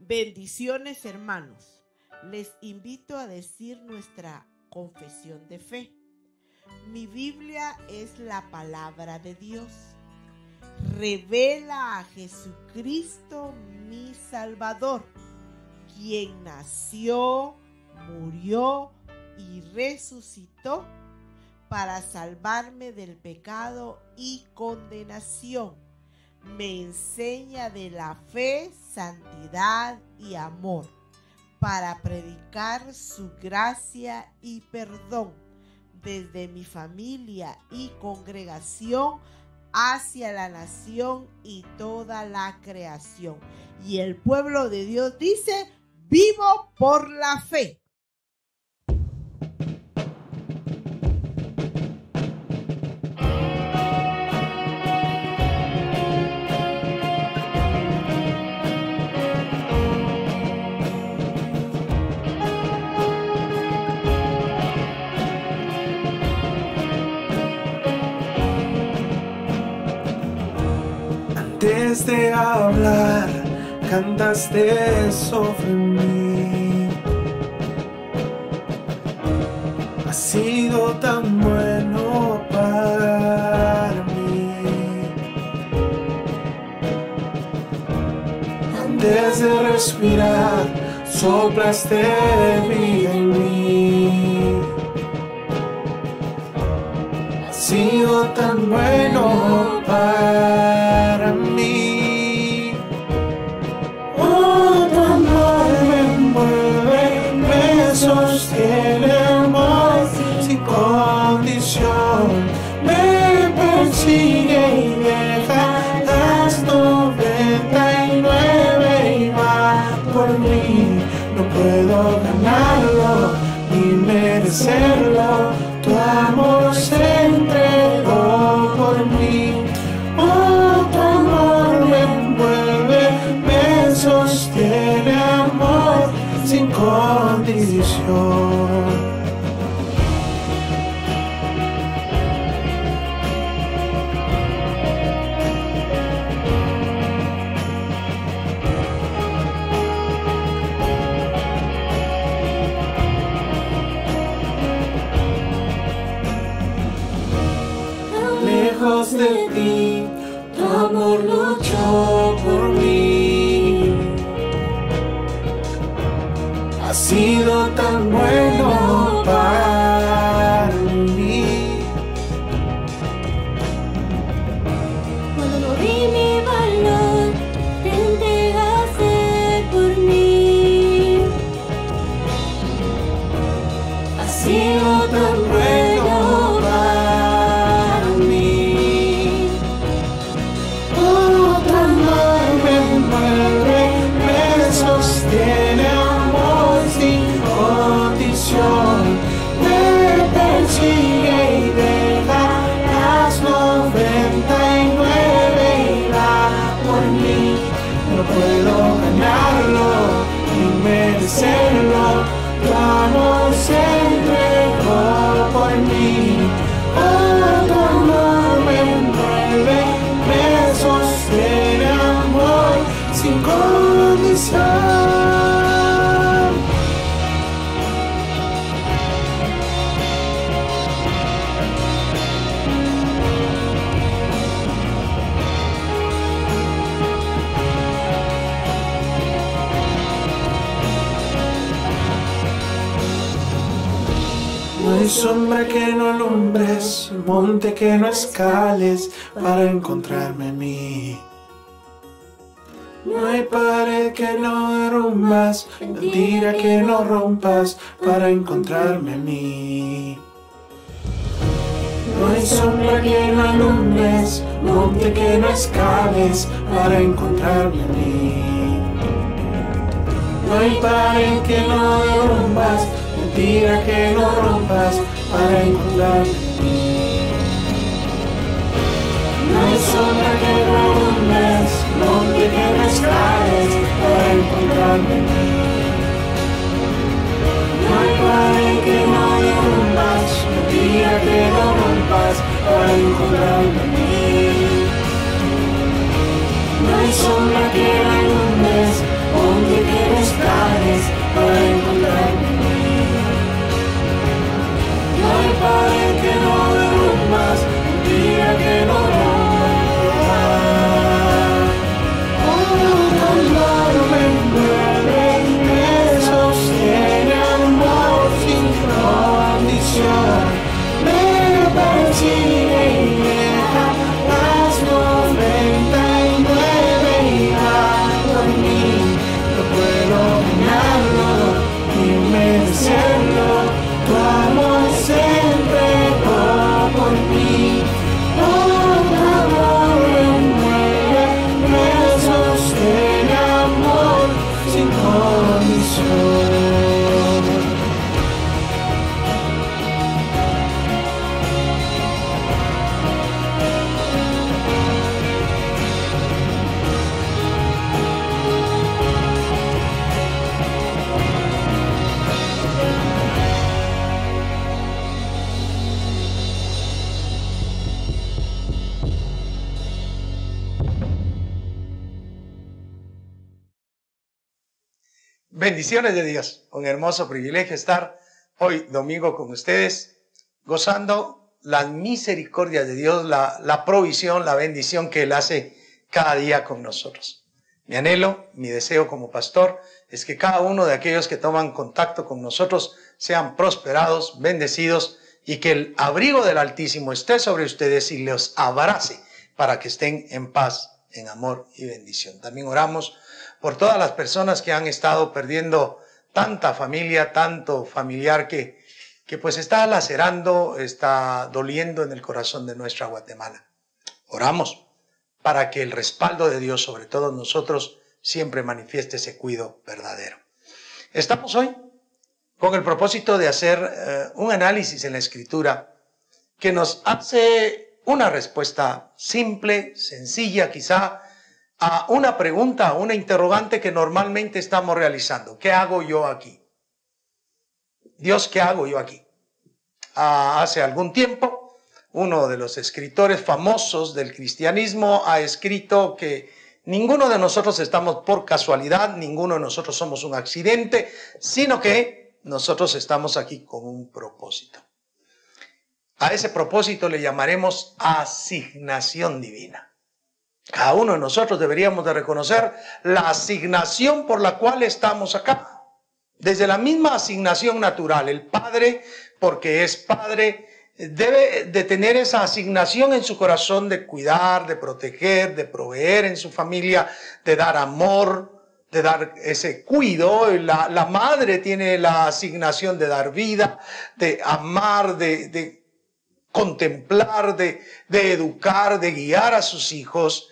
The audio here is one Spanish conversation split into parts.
Bendiciones, hermanos. Les invito a decir nuestra confesión de fe. Mi Biblia es la palabra de Dios. Revela a Jesucristo, mi Salvador, quien nació, murió y resucitó para salvarme del pecado y condenación. Me enseña de la fe, santidad y amor, para predicar su gracia y perdón desde mi familia y congregación hacia la nación y toda la creación. Y el pueblo de Dios dice: vivo por la fe. Antes de hablar, cantaste sobre mí. Has sido tan bueno para mí. Antes de respirar, soplaste vida en mí. Has sido tan bueno para mí. Oh, tu amor me envuelve, me sostiene, amor sin condición. Me persigue y deja las 99 y va por mí. No puedo ganarlo ni merecerlo. Tu amor se entregó por mí. Oh, tu amor me envuelve, me sostiene, amor sin condición. Lejos de ti, tu amor luchó por mí. Has sido tan bueno para mí. Cuando no vi mi valor, te entregaste por mí. Has sido tan bueno para mí. Oh, tu amor me envuelve, me sostiene, amor sin condición. Me persigue y deja las 99 y va por mí. No puedo ganarlo ni merecerlo. Tu amor se entregó por mí. Oh, tu amor me envuelve, me sostiene, amor sin condición. No hay sombra que no alumbres, monte que no escales para encontrarme a mí. No hay pared que no derrumbas, mentira que no rompas para encontrarme a mí. No hay sombra que no alumbres, monte que no escales para encontrarme a mí. No hay pared que no derrumbas, mentira que no rompas para encontrarme a mí. No hay sombra que no alumbres, monte que no escales para encontrarme a mí. No hay pared que no derrumbas, mentira que no rompas para encontrarme a mí. No hay sombra que no alumbres, monte que Bendiciones de Dios, un hermoso privilegio estar hoy domingo con ustedes, gozando la misericordia de Dios, la provisión, la bendición que Él hace cada día con nosotros. Mi anhelo, mi deseo como pastor es que cada uno de aquellos que toman contacto con nosotros sean prosperados, bendecidos y que el abrigo del Altísimo esté sobre ustedes y los abrace para que estén en paz, en amor y bendición. También oramos por todas las personas que han estado perdiendo tanta familia, tanto familiar que pues está lacerando, está doliendo en el corazón de nuestra Guatemala. Oramos para que el respaldo de Dios sobre todos nosotros siempre manifieste ese cuidado verdadero. Estamos hoy con el propósito de hacer un análisis en la Escritura que nos hace una respuesta simple, sencilla quizá, a una pregunta, a una interrogante que normalmente estamos realizando. ¿Qué hago yo aquí? Dios, ¿qué hago yo aquí? Hace algún tiempo, uno de los escritores famosos del cristianismo ha escrito que ninguno de nosotros estamos por casualidad, ninguno de nosotros somos un accidente, sino que nosotros estamos aquí con un propósito. A ese propósito le llamaremos asignación divina. Cada uno de nosotros deberíamos de reconocer la asignación por la cual estamos acá. Desde la misma asignación natural, el padre, porque es padre, debe de tener esa asignación en su corazón de cuidar, de proteger, de proveer en su familia, de dar amor, de dar ese cuidado. La madre tiene la asignación de dar vida, de amar, de contemplar, de educar, de guiar a sus hijos.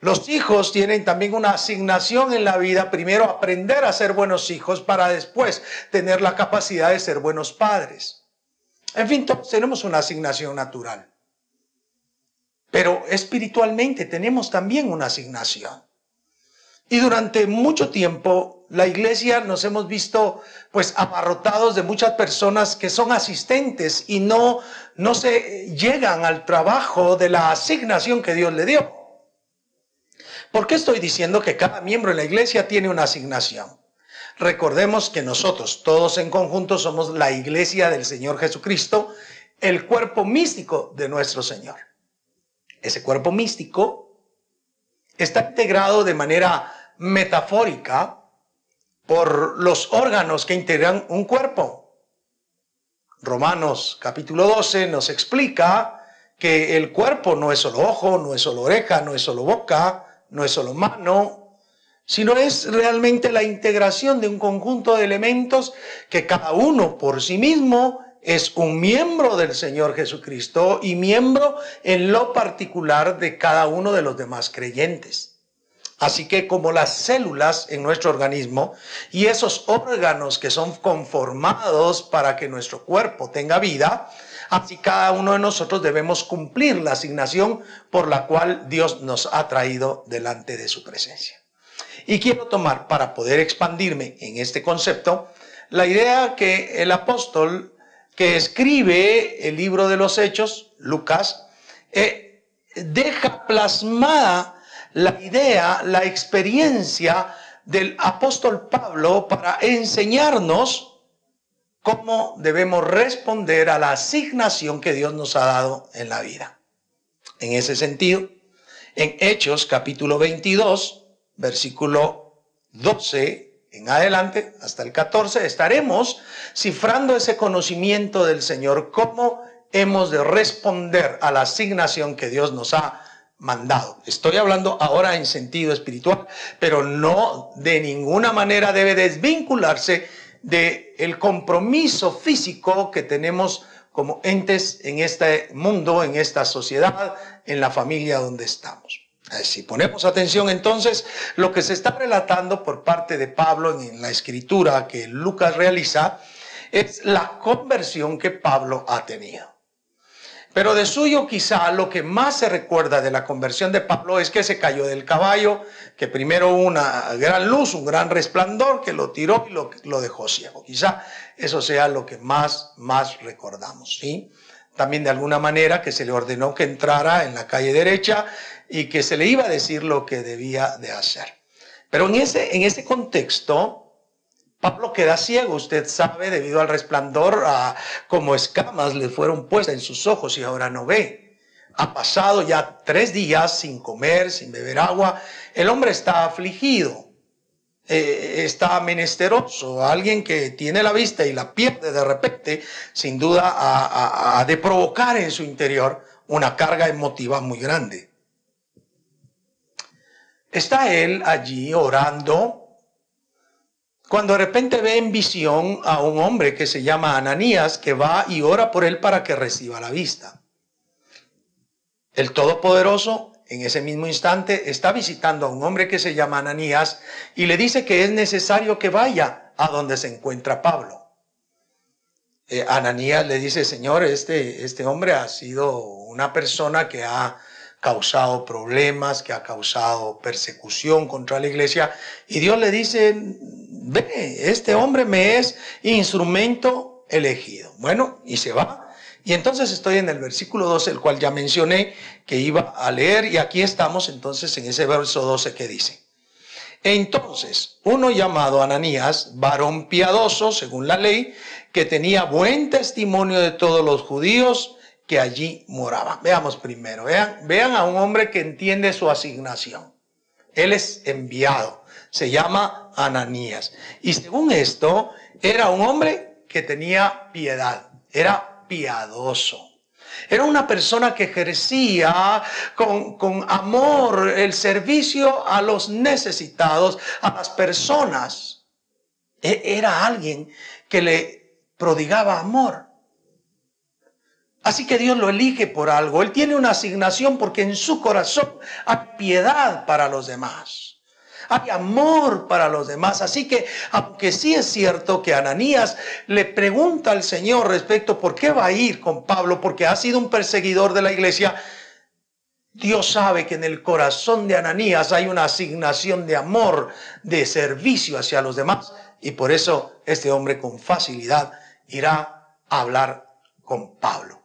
Los hijos tienen también una asignación en la vida, primero aprender a ser buenos hijos para después tener la capacidad de ser buenos padres. En fin, todos tenemos una asignación natural. Pero espiritualmente tenemos también una asignación. Y durante mucho tiempo la iglesia nos hemos visto pues abarrotados de muchas personas que son asistentes y no se llegan al trabajo de la asignación que Dios le dio. ¿Por qué estoy diciendo que cada miembro de la iglesia tiene una asignación? Recordemos que nosotros, todos en conjunto, somos la iglesia del Señor Jesucristo, el cuerpo místico de nuestro Señor. Ese cuerpo místico está integrado de manera metafórica por los órganos que integran un cuerpo. Romanos capítulo 12 nos explica que el cuerpo no es solo ojo, no es solo oreja, no es solo boca, no es solo mano, sino es realmente la integración de un conjunto de elementos que cada uno por sí mismo es un miembro del Señor Jesucristo y miembro en lo particular de cada uno de los demás creyentes. Así que como las células en nuestro organismo y esos órganos que son conformados para que nuestro cuerpo tenga vida, así cada uno de nosotros debemos cumplir la asignación por la cual Dios nos ha traído delante de su presencia. Y quiero tomar, para poder expandirme en este concepto, la idea que el apóstol que escribe el libro de los Hechos, Lucas, deja plasmada la idea, la experiencia del apóstol Pablo para enseñarnos cómo debemos responder a la asignación que Dios nos ha dado en la vida. En ese sentido, en Hechos capítulo 22, versículo 12 en adelante, hasta el 14, estaremos cifrando ese conocimiento del Señor, cómo hemos de responder a la asignación que Dios nos ha mandado. Estoy hablando ahora en sentido espiritual, pero no de ninguna manera debe desvincularse del compromiso físico que tenemos como entes en este mundo, en esta sociedad, en la familia donde estamos. Si ponemos atención entonces, lo que se está relatando por parte de Pablo en la escritura que Lucas realiza es la conversión que Pablo ha tenido. Pero de suyo quizá lo que más se recuerda de la conversión de Pablo es que se cayó del caballo, que primero hubo una gran luz, un gran resplandor que lo tiró y lo dejó ciego. Quizá eso sea lo que más recordamos, ¿sí? También de alguna manera que se le ordenó que entrara en la calle derecha y que se le iba a decir lo que debía de hacer. Pero en ese contexto, Pablo queda ciego, usted sabe, debido al resplandor, como escamas le fueron puestas en sus ojos y ahora no ve. Ha pasado ya 3 días sin comer, sin beber agua. El hombre está afligido, está menesteroso. Alguien que tiene la vista y la pierde de repente, sin duda ha de provocar en su interior una carga emotiva muy grande. Está él allí orando, cuando de repente ve en visión a un hombre que se llama Ananías, que va y ora por él para que reciba la vista. El Todopoderoso, en ese mismo instante, está visitando a un hombre que se llama Ananías y le dice que es necesario que vaya a donde se encuentra Pablo. Ananías le dice: Señor, este hombre ha sido una persona que ha causado problemas, que ha causado persecución contra la iglesia. Y Dios le dice: ve, este hombre me es instrumento elegido. Bueno, y se va. Y entonces estoy en el versículo 12, el cual ya mencioné que iba a leer, y aquí estamos entonces en ese verso 12 que dice: entonces uno llamado Ananías, varón piadoso según la ley, que tenía buen testimonio de todos los judíos que allí moraban. Veamos primero, vean a un hombre que entiende su asignación. Él es enviado, se llama Ananías. Y según esto, era un hombre que tenía piedad, era piadoso. Era una persona que ejercía con amor el servicio a los necesitados, a las personas. Era alguien que le prodigaba amor. Así que Dios lo elige por algo. Él tiene una asignación porque en su corazón hay piedad para los demás. Hay amor para los demás. Así que, aunque sí es cierto que Ananías le pregunta al Señor respecto por qué va a ir con Pablo, porque ha sido un perseguidor de la iglesia, Dios sabe que en el corazón de Ananías hay una asignación de amor, de servicio hacia los demás. Y por eso este hombre con facilidad irá a hablar con Pablo.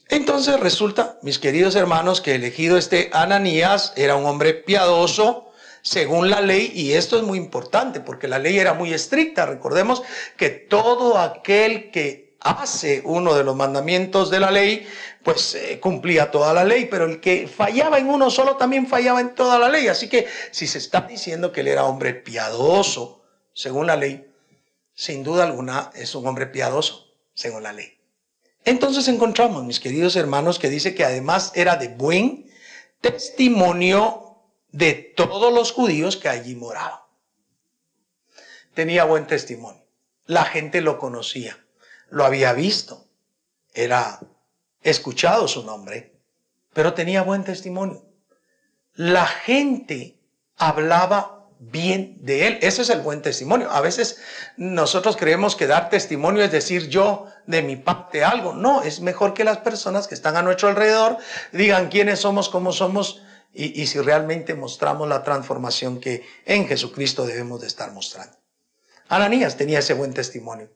Entonces resulta, mis queridos hermanos, que elegido este Ananías era un hombre piadoso según la ley, y esto es muy importante porque la ley era muy estricta. Recordemos que todo aquel que hace uno de los mandamientos de la ley, pues cumplía toda la ley, pero el que fallaba en uno solo también fallaba en toda la ley. Así que si se está diciendo que él era hombre piadoso según la ley, sin duda alguna es un hombre piadoso según la ley. Entonces encontramos, mis queridos hermanos, que dice que además era de buen testimonio de todos los judíos que allí moraban. Tenía buen testimonio. La gente lo conocía, lo había visto, era escuchado su nombre, pero tenía buen testimonio. La gente hablaba bien de él. Ese es el buen testimonio. A veces nosotros creemos que dar testimonio es decir yo de mi parte algo. No, es mejor que las personas que están a nuestro alrededor digan quiénes somos, cómo somos y si realmente mostramos la transformación que en Jesucristo debemos de estar mostrando. Ananías tenía ese buen testimonio.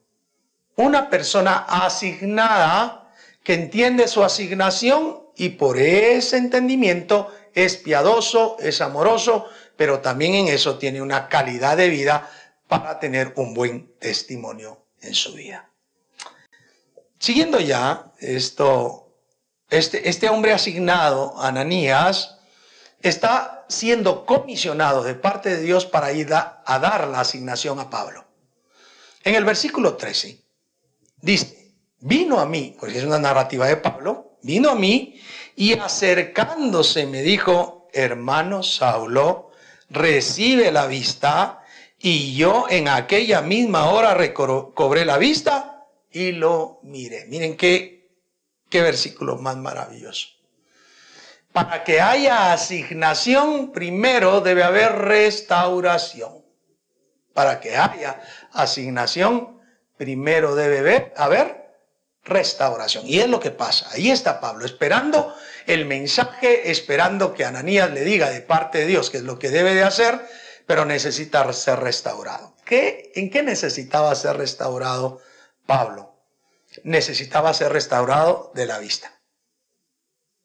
Una persona asignada que entiende su asignación y por ese entendimiento es piadoso, es amoroso, pero también en eso tiene una calidad de vida para tener un buen testimonio en su vida. Siguiendo ya esto, este hombre asignado, Ananías, está siendo comisionado de parte de Dios para ir a dar la asignación a Pablo. En el versículo 13 dice: vino a mí, porque es una narrativa de Pablo, vino a mí y acercándose me dijo: hermano Saulo, recibe la vista. Y yo en aquella misma hora recobré la vista y lo miré. Miren qué versículo más maravilloso. Para que haya asignación, primero debe haber restauración. Para que haya asignación, primero debe haber restauración. Y es lo que pasa. Ahí está Pablo, esperando el mensaje, esperando que Ananías le diga de parte de Dios qué es lo que debe de hacer, pero necesita ser restaurado. ¿En qué necesitaba ser restaurado Pablo? Necesitaba ser restaurado de la vista.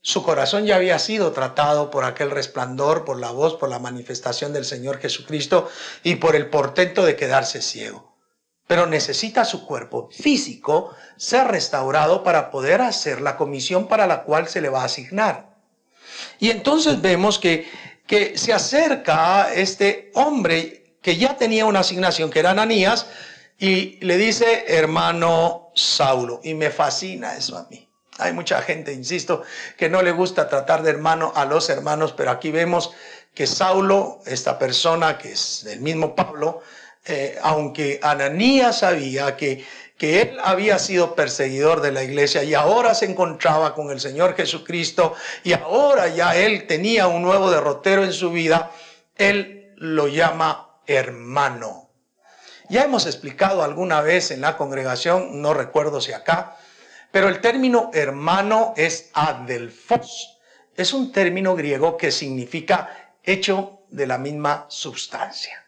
Su corazón ya había sido tratado por aquel resplandor, por la voz, por la manifestación del Señor Jesucristo y por el portento de quedarse ciego. Pero necesita su cuerpo físico ser restaurado para poder hacer la comisión para la cual se le va a asignar. Y entonces vemos que se acerca este hombre que ya tenía una asignación, que era Ananías, y le dice, hermano Saulo. Y me fascina eso a mí. Hay mucha gente, insisto, que no le gusta tratar de hermano a los hermanos, pero aquí vemos que Saulo, esta persona que es del mismo Pablo, aunque Ananías sabía que él había sido perseguidor de la iglesia y ahora se encontraba con el Señor Jesucristo y ahora ya él tenía un nuevo derrotero en su vida, él lo llama hermano. Ya hemos explicado alguna vez en la congregación, no recuerdo si acá, pero el término hermano es adelphos. Es un término griego que significa hecho de la misma sustancia.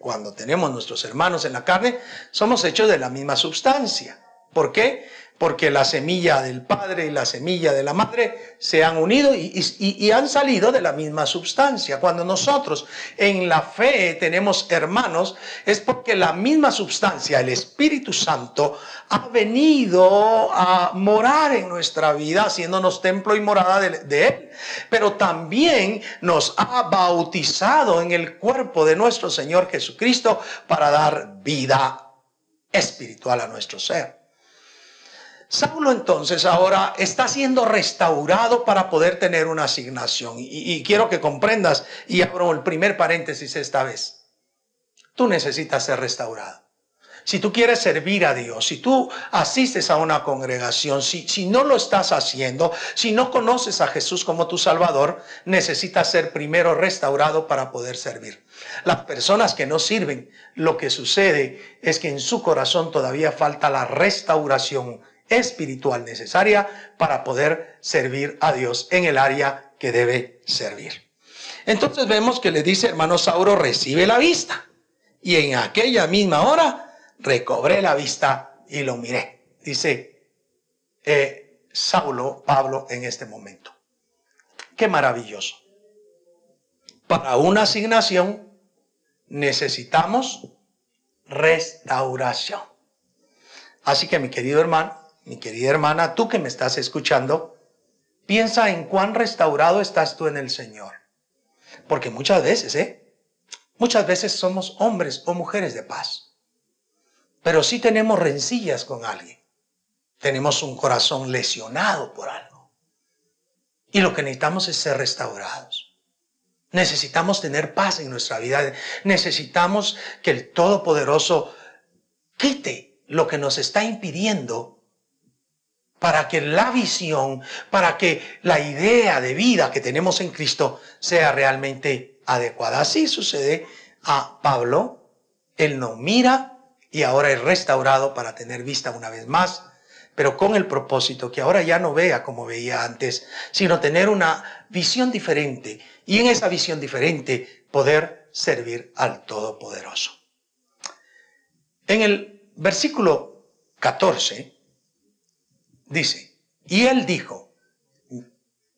Cuando tenemos nuestros hermanos en la carne, somos hechos de la misma sustancia. ¿Por qué? Porque la semilla del padre y la semilla de la madre se han unido y han salido de la misma sustancia. Cuando nosotros en la fe tenemos hermanos, es porque la misma sustancia, el Espíritu Santo, ha venido a morar en nuestra vida, haciéndonos templo y morada de Él. Pero también nos ha bautizado en el cuerpo de nuestro Señor Jesucristo para dar vida espiritual a nuestro ser. Saulo entonces ahora está siendo restaurado para poder tener una asignación. Y quiero que comprendas, y abro el primer paréntesis esta vez. Tú necesitas ser restaurado. Si tú quieres servir a Dios, si tú asistes a una congregación, si no lo estás haciendo, si no conoces a Jesús como tu Salvador, necesitas ser primero restaurado para poder servir. Las personas que no sirven, lo que sucede es que en su corazón todavía falta la restauración espiritual necesaria para poder servir a Dios en el área que debe servir. Entonces vemos que le dice, hermano Saulo, recibe la vista. Y en aquella misma hora recobré la vista y lo miré. Dice Saulo, Pablo, en este momento. Qué maravilloso. Para una asignación necesitamos restauración. Así que mi querido hermano, mi querida hermana, tú que me estás escuchando, piensa en cuán restaurado estás tú en el Señor. Porque muchas veces somos hombres o mujeres de paz. Pero sí tenemos rencillas con alguien. Tenemos un corazón lesionado por algo. Y lo que necesitamos es ser restaurados. Necesitamos tener paz en nuestra vida. Necesitamos que el Todopoderoso quite lo que nos está impidiendo para que la visión, para que la idea de vida que tenemos en Cristo sea realmente adecuada. Así sucede a Pablo. Él no mira y ahora es restaurado para tener vista una vez más, pero con el propósito que ahora ya no vea como veía antes, sino tener una visión diferente y en esa visión diferente poder servir al Todopoderoso. En el versículo 14 dice, y él dijo,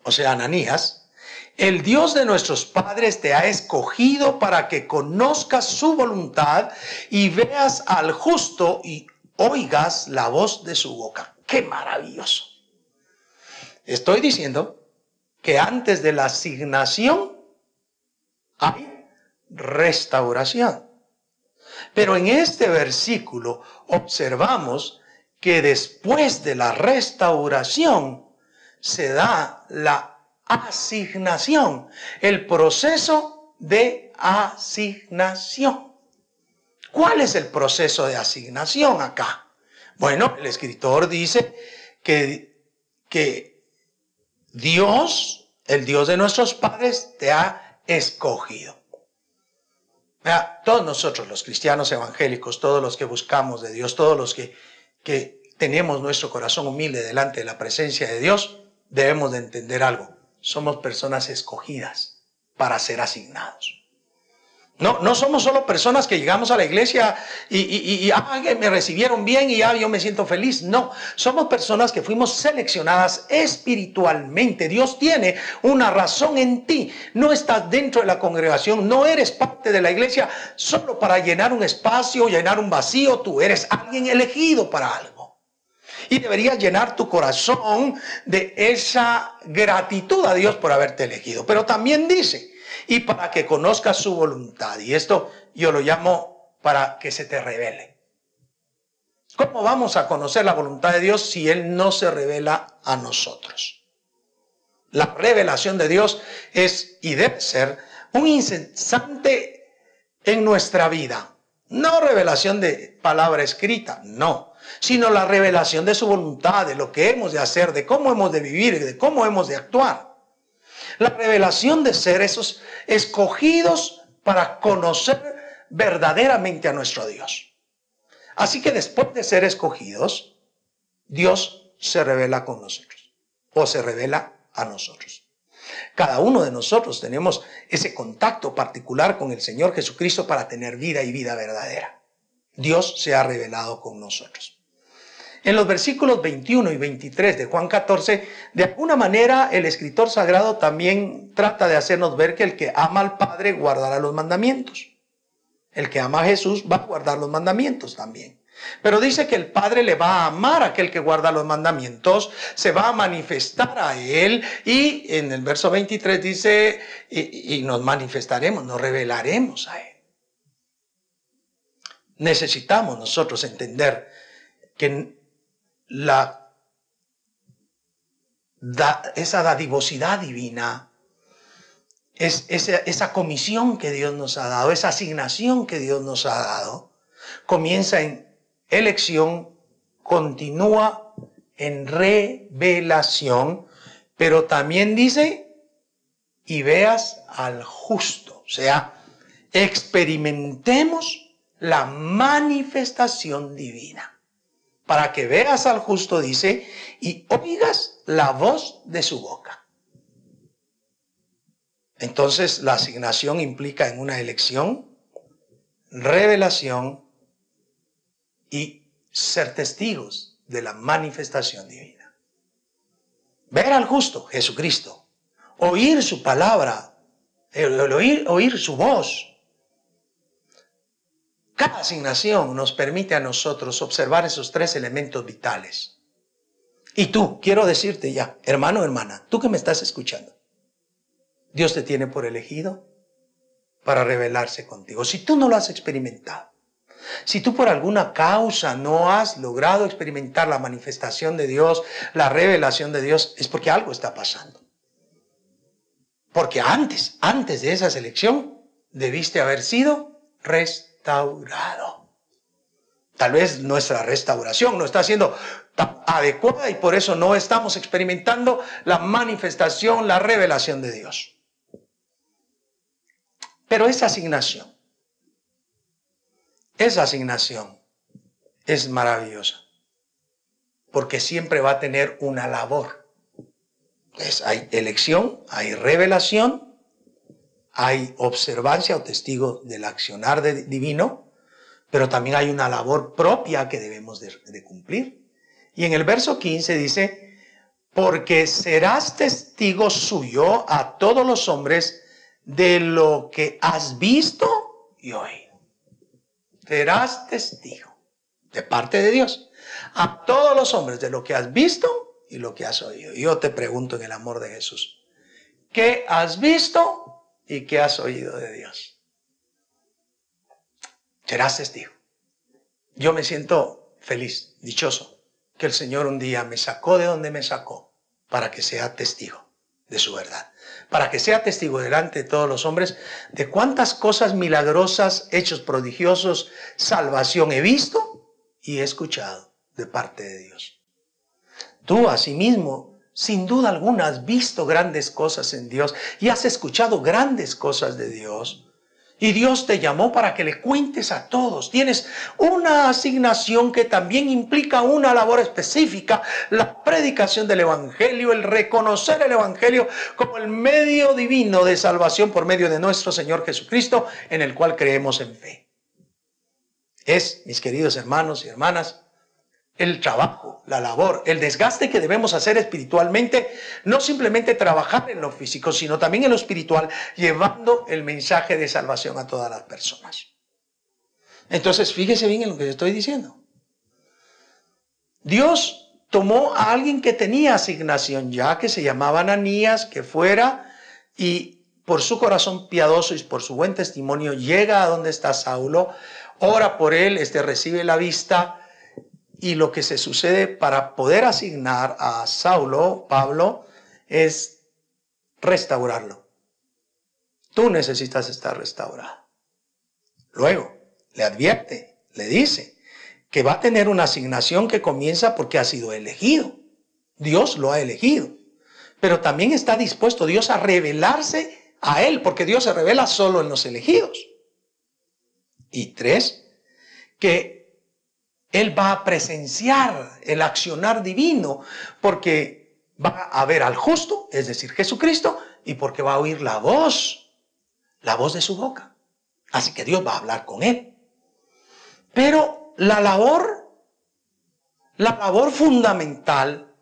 o sea, Ananías, el Dios de nuestros padres te ha escogido para que conozcas su voluntad y veas al justo y oigas la voz de su boca. ¡Qué maravilloso! Estoy diciendo que antes de la asignación hay restauración. Pero en este versículo observamos que después de la restauración se da la asignación, el proceso de asignación. ¿Cuál es el proceso de asignación acá? Bueno, el escritor dice que Dios, el Dios de nuestros padres, te ha escogido. Todos nosotros, los cristianos evangélicos, todos los que buscamos de Dios, todos los que tenemos nuestro corazón humilde delante de la presencia de Dios, debemos de entender algo. Somos personas escogidas para ser asignados. No somos solo personas que llegamos a la iglesia y me recibieron bien y ya yo me siento feliz. No, somos personas que fuimos seleccionadas espiritualmente. Dios tiene una razón en ti. No estás dentro de la congregación, no eres parte de la iglesia solo para llenar un espacio, llenar un vacío. Tú eres alguien elegido para algo. Y deberías llenar tu corazón de esa gratitud a Dios por haberte elegido. Pero también dice, y para que conozcas su voluntad. Y esto yo lo llamo para que se te revele. ¿Cómo vamos a conocer la voluntad de Dios si Él no se revela a nosotros? La revelación de Dios es y debe ser un incesante en nuestra vida. No revelación de palabra escrita, no. Sino la revelación de su voluntad, de lo que hemos de hacer, de cómo hemos de vivir, de cómo hemos de actuar. La revelación de ser esos escogidos para conocer verdaderamente a nuestro Dios. Así que después de ser escogidos, Dios se revela con nosotros o se revela a nosotros. Cada uno de nosotros tenemos ese contacto particular con el Señor Jesucristo para tener vida y vida verdadera. Dios se ha revelado con nosotros. En los versículos 21 y 23 de Juan 14, de alguna manera el escritor sagrado también trata de hacernos ver que el que ama al Padre guardará los mandamientos. El que ama a Jesús va a guardar los mandamientos también. Pero dice que el Padre le va a amar a aquel que guarda los mandamientos, se va a manifestar a Él, y en el verso 23 dice, y nos manifestaremos, nos revelaremos a Él. Necesitamos nosotros entender que esa dadivosidad divina, esa comisión que Dios nos ha dado, esa asignación que Dios nos ha dado, comienza en elección, continúa en revelación, pero también dice, y veas al justo. O sea, experimentemos la manifestación divina. Para que veas al justo, dice, y oigas la voz de su boca. Entonces, la asignación implica en una elección, revelación y ser testigos de la manifestación divina. Ver al justo, Jesucristo. Oír su palabra, oír su voz. Cada asignación nos permite a nosotros observar esos tres elementos vitales. Y tú, quiero decirte ya, hermano, hermana, tú que me estás escuchando, Dios te tiene por elegido para revelarse contigo. Si tú no lo has experimentado, si tú por alguna causa no has logrado experimentar la manifestación de Dios, la revelación de Dios, es porque algo está pasando. Porque antes de esa selección, debiste haber sido restaurado. Tal vez nuestra restauración no está siendo tan adecuada y por eso no estamos experimentando la manifestación, la revelación de Dios. Pero esa asignación es maravillosa, porque siempre va a tener una labor. Entonces, hay elección, hay revelación, hay observancia o testigo del accionar divino, pero también hay una labor propia que debemos de cumplir. Y en el verso 15 dice, porque serás testigo suyo a todos los hombres de lo que has visto y oído. Serás testigo de parte de Dios a todos los hombres de lo que has visto y lo que has oído. Yo te pregunto en el amor de Jesús, ¿qué has visto y qué has oído de Dios? Serás testigo. Yo me siento feliz, dichoso, que el Señor un día me sacó de donde me sacó para que sea testigo de su verdad. Para que sea testigo delante de todos los hombres de cuántas cosas milagrosas, hechos prodigiosos, salvación he visto y he escuchado de parte de Dios. Tú, asimismo, sin duda alguna has visto grandes cosas en Dios y has escuchado grandes cosas de Dios. Y Dios te llamó para que le cuentes a todos. Tienes una asignación que también implica una labor específica, la predicación del Evangelio, el reconocer el Evangelio como el medio divino de salvación por medio de nuestro Señor Jesucristo, en el cual creemos en fe. Es, mis queridos hermanos y hermanas, el trabajo, la labor, el desgaste que debemos hacer espiritualmente, no simplemente trabajar en lo físico, sino también en lo espiritual, llevando el mensaje de salvación a todas las personas. Entonces, fíjese bien en lo que estoy diciendo. Dios tomó a alguien que tenía asignación ya, que se llamaba Ananías, que fuera y por su corazón piadoso y por su buen testimonio llega a donde está Saulo, ora por él, recibe la vista. Y lo que se sucede para poder asignar a Saulo, Pablo, es restaurarlo. Tú necesitas estar restaurado. Luego, le advierte, le dice que va a tener una asignación que comienza porque ha sido elegido. Dios lo ha elegido. Pero también está dispuesto Dios a revelarse a él, porque Dios se revela solo en los elegidos. Y 3, que Él va a presenciar el accionar divino porque va a ver al justo, es decir, Jesucristo, y porque va a oír la voz de su boca. Así que Dios va a hablar con él. Pero la labor fundamental,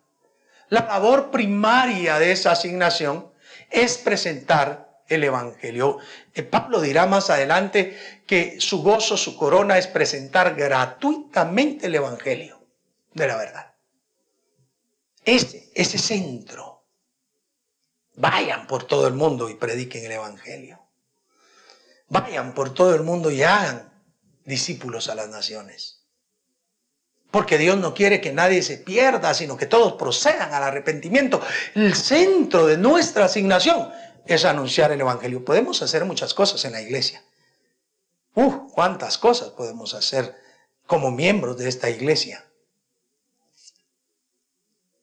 la labor primaria de esa asignación es presentar el Evangelio. Pablo dirá más adelante que su gozo, su corona es presentar gratuitamente el Evangelio de la verdad. Ese centro. Vayan por todo el mundo y prediquen el Evangelio. Vayan por todo el mundo y hagan discípulos a las naciones. Porque Dios no quiere que nadie se pierda, sino que todos procedan al arrepentimiento. El centro de nuestra asignación es anunciar el Evangelio. Podemos hacer muchas cosas en la iglesia. Cuántas cosas podemos hacer como miembros de esta iglesia.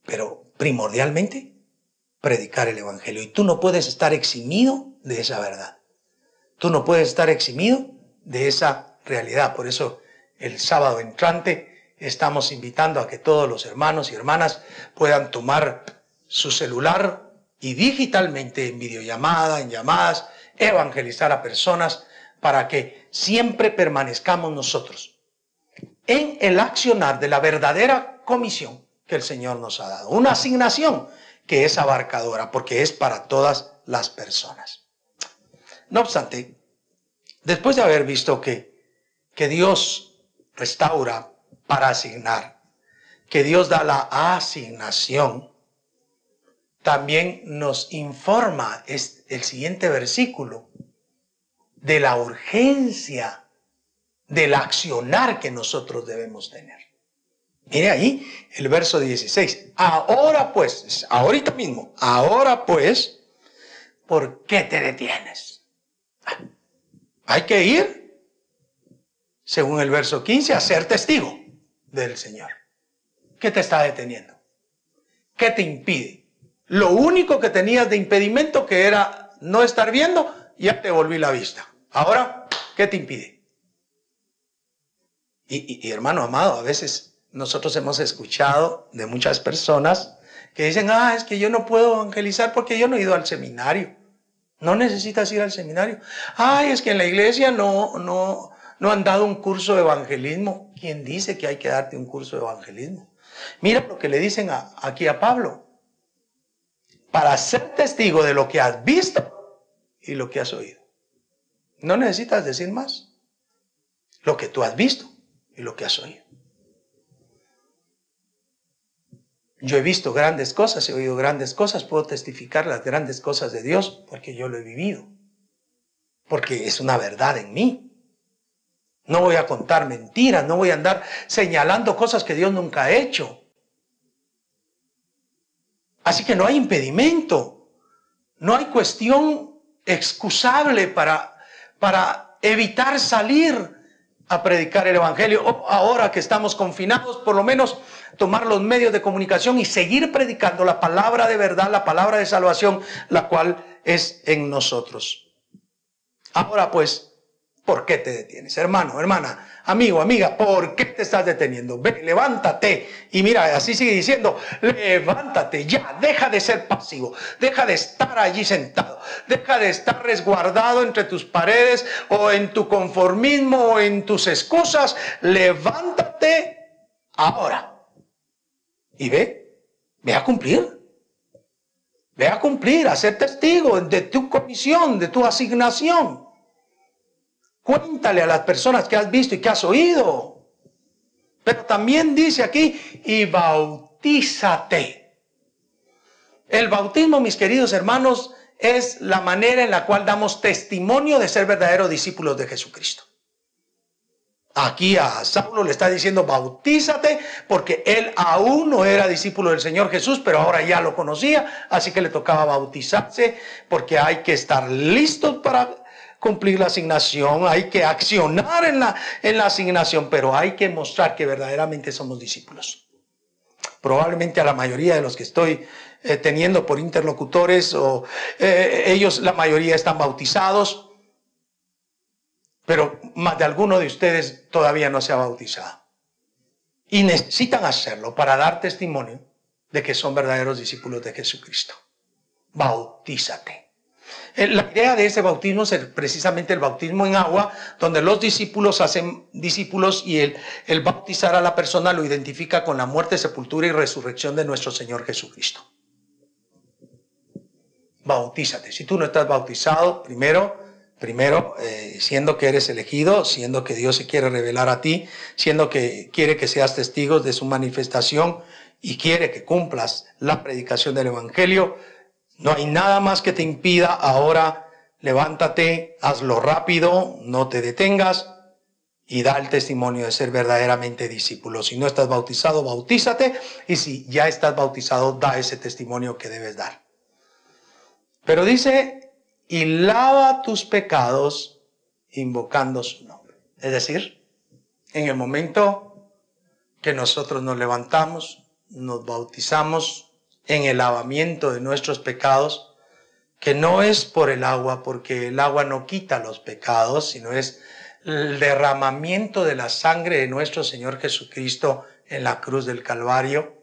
Pero primordialmente, predicar el Evangelio. Y tú no puedes estar eximido de esa verdad. Tú no puedes estar eximido de esa realidad. Por eso el sábado entrante estamos invitando a que todos los hermanos y hermanas puedan tomar su celular y digitalmente, en videollamada, en llamadas, evangelizar a personas para que siempre permanezcamos nosotros en el accionar de la verdadera comisión que el Señor nos ha dado. Una asignación que es abarcadora porque es para todas las personas. No obstante, después de haber visto que Dios restaura para asignar, que Dios da la asignación, también nos informa el siguiente versículo de la urgencia del accionar que nosotros debemos tener. Mire ahí el verso 16. Ahora pues, ahorita mismo, ahora pues, ¿por qué te detienes? Hay que ir, según el verso 15, a ser testigo del Señor. ¿Qué te está deteniendo? ¿Qué te impide? Lo único que tenías de impedimento, que era no estar viendo, ya te volví la vista. Ahora, ¿qué te impide? Y hermano amado, a veces nosotros hemos escuchado de muchas personas que dicen, es que yo no puedo evangelizar porque yo no he ido al seminario. No necesitas ir al seminario. Es que en la iglesia no han dado un curso de evangelismo. ¿Quién dice que hay que darte un curso de evangelismo? Mira lo que le dicen aquí a Pablo. Para ser testigo de lo que has visto y lo que has oído. No necesitas decir más. Lo que tú has visto y lo que has oído. Yo he visto grandes cosas, he oído grandes cosas, puedo testificar las grandes cosas de Dios porque yo lo he vivido. Porque es una verdad en mí. No voy a contar mentiras, no voy a andar señalando cosas que Dios nunca ha hecho. Así que no hay impedimento, no hay cuestión excusable para evitar salir a predicar el Evangelio. Ahora que estamos confinados, por lo menos tomar los medios de comunicación y seguir predicando la palabra de verdad, la palabra de salvación, la cual es en nosotros. Ahora pues, ¿Por qué te detienes? Hermano, hermana, amigo, amiga, ¿por qué te estás deteniendo? Ve, levántate. Y mira, así sigue diciendo, levántate ya, deja de ser pasivo, deja de estar allí sentado, deja de estar resguardado entre tus paredes o en tu conformismo o en tus excusas. Levántate ahora. Y ve a cumplir. Ve a cumplir, a ser testigo de tu comisión, de tu asignación. Cuéntale a las personas que has visto y que has oído. Pero también dice aquí, y bautízate. El bautismo, mis queridos hermanos, es la manera en la cual damos testimonio de ser verdaderos discípulos de Jesucristo. Aquí a Saulo le está diciendo bautízate, porque él aún no era discípulo del Señor Jesús, pero ahora ya lo conocía, así que le tocaba bautizarse, porque hay que estar listos para cumplir la asignación, hay que accionar en la asignación, pero hay que mostrar que verdaderamente somos discípulos. Probablemente a la mayoría de los que estoy teniendo por interlocutores, ellos la mayoría están bautizados, pero más de alguno de ustedes todavía no se ha bautizado. Y necesitan hacerlo para dar testimonio de que son verdaderos discípulos de Jesucristo. Bautízate. La idea de ese bautismo es precisamente el bautismo en agua, donde los discípulos hacen discípulos y el bautizar a la persona lo identifica con la muerte, sepultura y resurrección de nuestro Señor Jesucristo. Bautízate. Si tú no estás bautizado, primero, siendo que eres elegido, siendo que Dios se quiere revelar a ti, siendo que quiere que seas testigo de su manifestación y quiere que cumplas la predicación del Evangelio, no hay nada más que te impida. Ahora levántate, hazlo rápido, no te detengas y da el testimonio de ser verdaderamente discípulo. Si no estás bautizado, bautízate, y si ya estás bautizado, da ese testimonio que debes dar. Pero dice, y lava tus pecados invocando su nombre. Es decir, en el momento que nosotros nos levantamos, nos bautizamos en el lavamiento de nuestros pecados, que no es por el agua, porque el agua no quita los pecados, sino es el derramamiento de la sangre de nuestro Señor Jesucristo en la cruz del Calvario.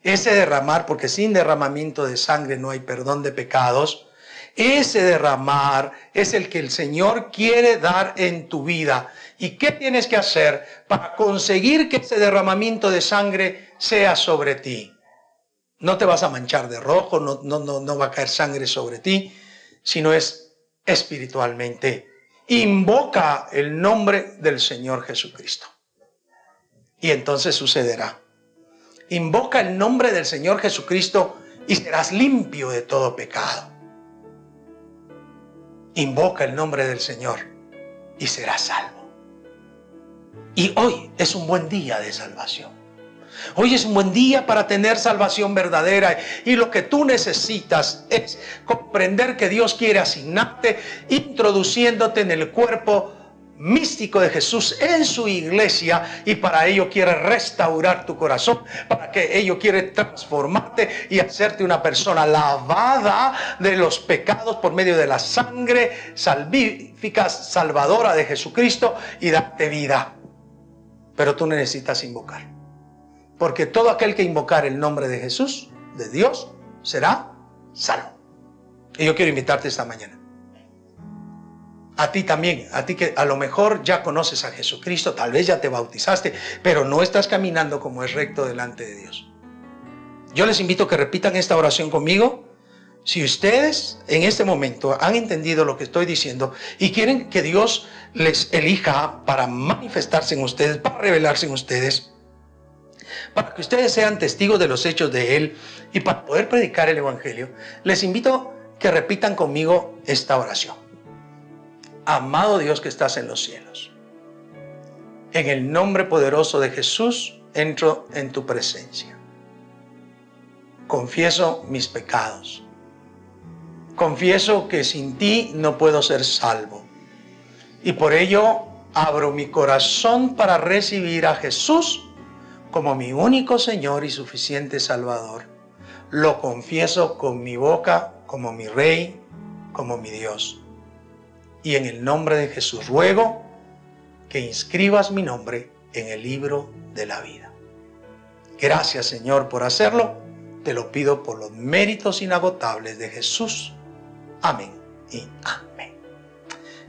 Ese derramar, porque sin derramamiento de sangre no hay perdón de pecados, ese derramar es el que el Señor quiere dar en tu vida. ¿Y qué tienes que hacer para conseguir que ese derramamiento de sangre sea sobre ti? No te vas a manchar de rojo, no va a caer sangre sobre ti, sino es espiritualmente. Invoca el nombre del Señor Jesucristo. Y entonces sucederá. Invoca el nombre del Señor Jesucristo y serás limpio de todo pecado. Invoca el nombre del Señor y serás salvo. Y hoy es un buen día de salvación. Hoy es un buen día para tener salvación verdadera, y lo que tú necesitas es comprender que Dios quiere asignarte, introduciéndote en el cuerpo místico de Jesús en su iglesia, y para ello quiere restaurar tu corazón, para que ello quiere transformarte y hacerte una persona lavada de los pecados por medio de la sangre salvífica, salvadora de Jesucristo, y darte vida. Pero tú necesitas invocar. Porque todo aquel que invocar el nombre de Jesús, de Dios, será salvo. Y yo quiero invitarte esta mañana. A ti también, a ti que a lo mejor ya conoces a Jesucristo, tal vez ya te bautizaste, pero no estás caminando como es recto delante de Dios. Yo les invito a que repitan esta oración conmigo. Si ustedes en este momento han entendido lo que estoy diciendo y quieren que Dios les elija para manifestarse en ustedes, para revelarse en ustedes, para que ustedes sean testigos de los hechos de Él y para poder predicar el Evangelio, les invito a que repitan conmigo esta oración. Amado Dios que estás en los cielos, en el nombre poderoso de Jesús entro en tu presencia. Confieso mis pecados. Confieso que sin ti no puedo ser salvo. Y por ello abro mi corazón para recibir a Jesús como mi único Señor y suficiente Salvador. Lo confieso con mi boca como mi Rey, como mi Dios. y en el nombre de Jesús ruego que inscribas mi nombre en el libro de la vida. Gracias, Señor, por hacerlo. Te lo pido por los méritos inagotables de Jesús. Amén y amén.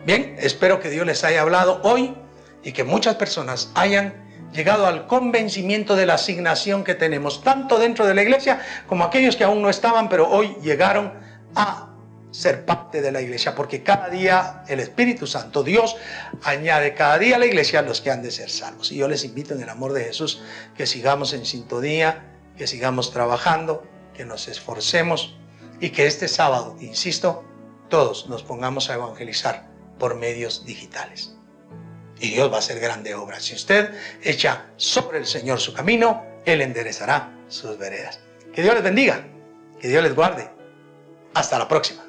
Bien, espero que Dios les haya hablado hoy y que muchas personas hayan llegado al convencimiento de la asignación que tenemos, tanto dentro de la iglesia como aquellos que aún no estaban, pero hoy llegaron a ser parte de la iglesia, porque cada día el Espíritu Santo, Dios, añade cada día a la iglesia a los que han de ser salvos. Y yo les invito en el amor de Jesús que sigamos en sintonía, que sigamos trabajando, que nos esforcemos y que este sábado, insisto, todos nos pongamos a evangelizar por medios digitales. Y Dios va a hacer grande obra. Si usted echa sobre el Señor su camino, Él enderezará sus veredas. Que Dios les bendiga, que Dios les guarde. Hasta la próxima.